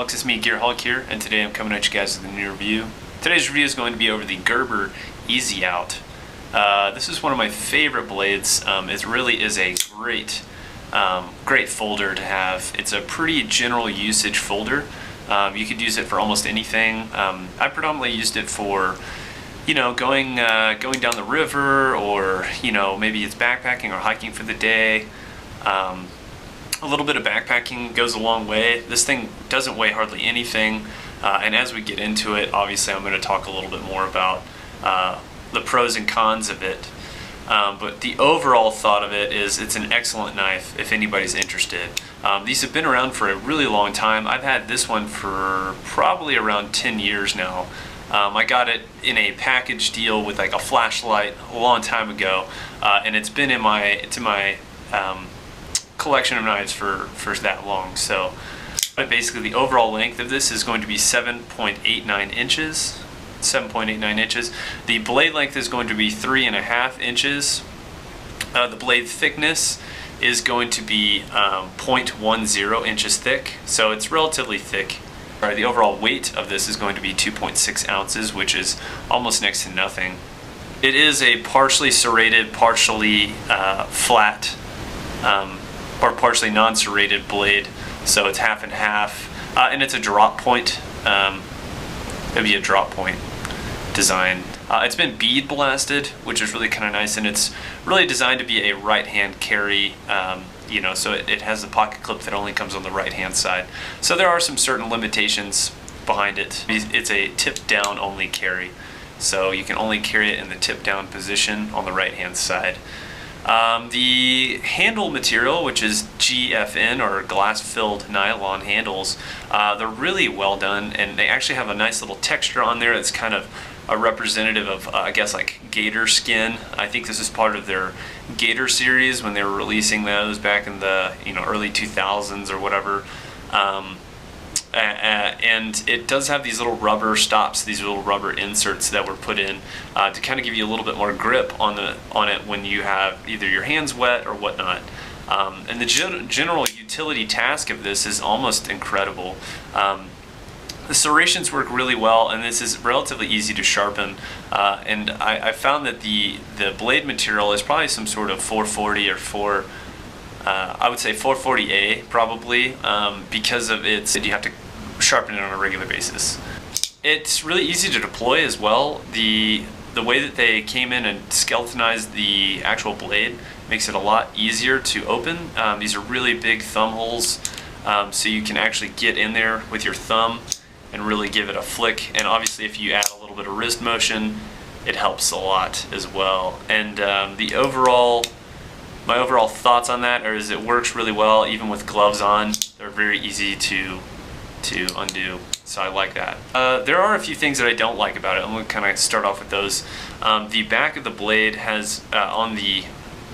It's me, Gearholic here, and today I'm coming at you guys with a new review. Today's review is going to be over the Gerber EZ-out. This is one of my favorite blades. It really is a great folder to have. It's a pretty general usage folder. You could use it for almost anything. I predominantly used it for, going down the river, or maybe it's backpacking or hiking for the day. A little bit of backpacking goes a long way. This thing doesn't weigh hardly anything, and as we get into it, obviously I'm going to talk a little bit more about the pros and cons of it. But the overall thought of it is it's an excellent knife if anybody's interested. These have been around for a really long time. I've had this one for probably around 10 years now. I got it in a package deal with like a flashlight a long time ago, and it's been in my collection of knives for that long. So basically the overall length of this is going to be 7.89 inches. The blade length is going to be 3.5 inches. The blade thickness is going to be 0.10 inches thick, so it's relatively thick. The overall weight of this is going to be 2.6 ounces, which is almost next to nothing. It is a partially serrated, partially flat, or partially non-serrated blade, so it's half and half, and it's a drop point. It'd be a drop point design. It's been bead blasted, which is really kind of nice, and it's really designed to be a right-hand carry. So it has the pocket clip that only comes on the right-hand side. So there are some certain limitations behind it. It's a tip-down only carry, so you can only carry it in the tip-down position on the right-hand side. The handle material, which is GFN, or glass-filled nylon handles, they're really well done, and they actually have a nice little texture on there that's kind of a representative of, I guess, like gator skin. I think this is part of their Gator series when they were releasing those back in the early 2000s or whatever. And it does have these little rubber stops, these little rubber inserts that were put in to kind of give you a little bit more grip on it when you have either your hands wet or whatnot. And the general utility task of this is almost incredible. The serrations work really well, and this is relatively easy to sharpen. And I found that the blade material is probably some sort of 440 or I would say 440A probably, because of you have to sharpen it on a regular basis. It's really easy to deploy as well. The way that they came in and skeletonized the actual blade makes it a lot easier to open. These are really big thumb holes, so you can actually get in there with your thumb and really give it a flick. And obviously if you add a little bit of wrist motion, it helps a lot as well. And my overall thoughts on that is it works really well even with gloves on. They're very easy to undo, so I like that. There are a few things that I don't like about it. I'm going to kind of start off with those. The back of the blade has, on the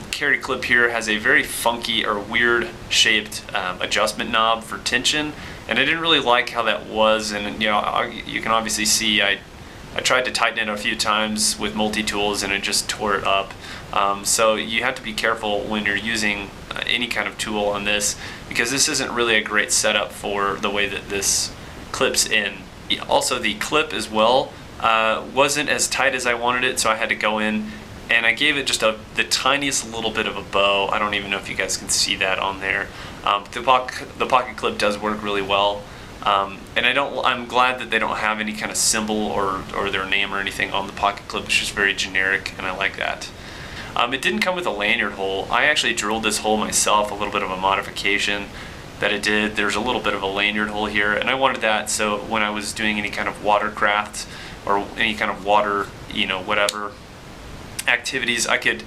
carry clip here, has a very funky or weird shaped adjustment knob for tension, and I didn't really like how that was. And you can obviously see I tried to tighten it a few times with multi-tools and it just tore it up. So you have to be careful when you're using any kind of tool on this, because this isn't really a great setup for the way that this clips in. Also, the clip as well wasn't as tight as I wanted it, so I had to go in and I gave it just the tiniest little bit of a bow. I don't even know if you guys can see that on there. The pocket clip does work really well. And I'm glad that they don't have any kind of symbol or their name or anything on the pocket clip. It's just very generic, and I like that. It didn't come with a lanyard hole. I actually drilled this hole myself, a little bit of a modification that it did. There's a little bit of a lanyard hole here, and I wanted that so when I was doing any kind of watercraft or any kind of water, whatever activities, I could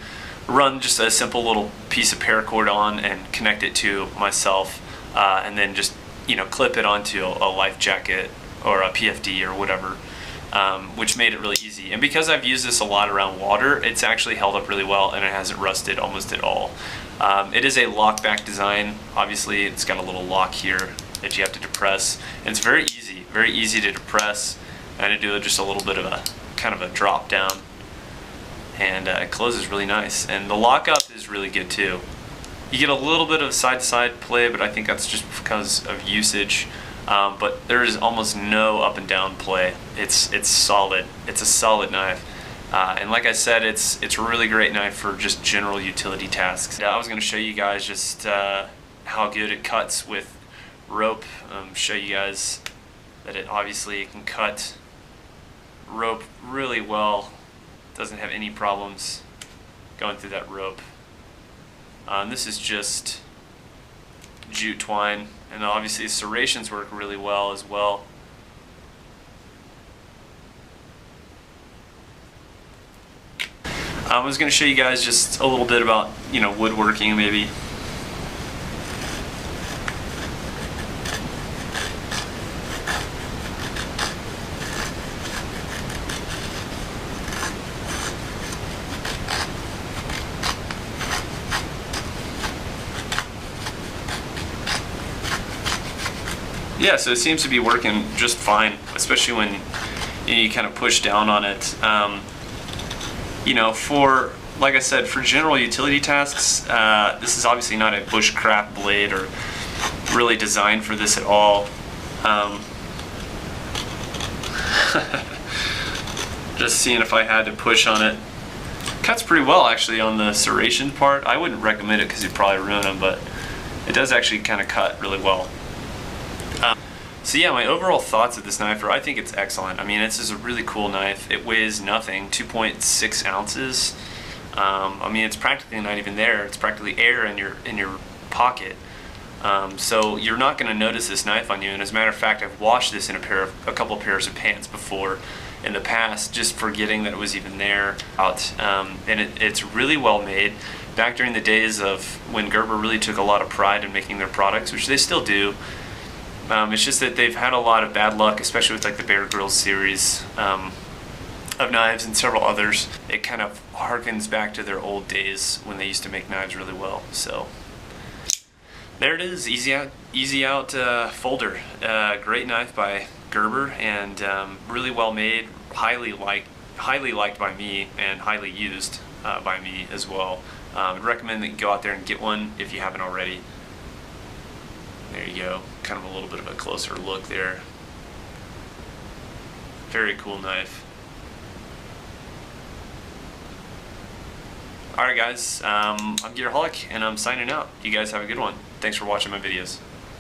run just a simple little piece of paracord on and connect it to myself, and then just clip it onto a life jacket or a PFD or whatever, which made it really easy. And because I've used this a lot around water, it's actually held up really well and it hasn't rusted almost at all. It is a lockback design. Obviously it's got a little lock here that you have to depress, and it's very easy to depress and to do just a little bit of a kind of a drop down, and it closes really nice, and the lockup is really good too. You get a little bit of side-to-side play, but I think that's just because of usage. But there is almost no up and down play. It's solid. It's a solid knife, and like I said, it's a really great knife for just general utility tasks. I was going to show you guys just how good it cuts with rope. Show you guys that it obviously can cut rope really well. Doesn't have any problems going through that rope. This is just jute twine, and obviously serrations work really well as well. I was going to show you guys just a little bit about woodworking maybe. Yeah, so it seems to be working just fine, especially when you kind of push down on it. For, like I said, for general utility tasks, this is obviously not a bushcraft blade or really designed for this at all. Just seeing if I had to push on it. Cuts pretty well actually on the serration part. I wouldn't recommend it because you'd probably ruin them, but it does actually kind of cut really well. So yeah, my overall thoughts of this knife are, I think it's excellent. I mean, this is a really cool knife. It weighs nothing, 2.6 ounces. I mean, it's practically not even there. It's practically air in your pocket. So you're not going to notice this knife on you. And as a matter of fact, I've washed this in a couple pairs of pants before in the past, just forgetting that it was even there. And it's really well made. Back during the days of when Gerber really took a lot of pride in making their products, which they still do. It's just that they've had a lot of bad luck, especially with like the Bear Grylls series of knives and several others. It kind of harkens back to their old days when they used to make knives really well. So there it is, EZ-out folder. Great knife by Gerber, and really well made, highly liked by me, and highly used by me as well. I'd recommend that you go out there and get one if you haven't already. There you go, kind of a little bit of a closer look there. Very cool knife. Alright guys, I'm Gearholic and I'm signing out. You guys have a good one. Thanks for watching my videos.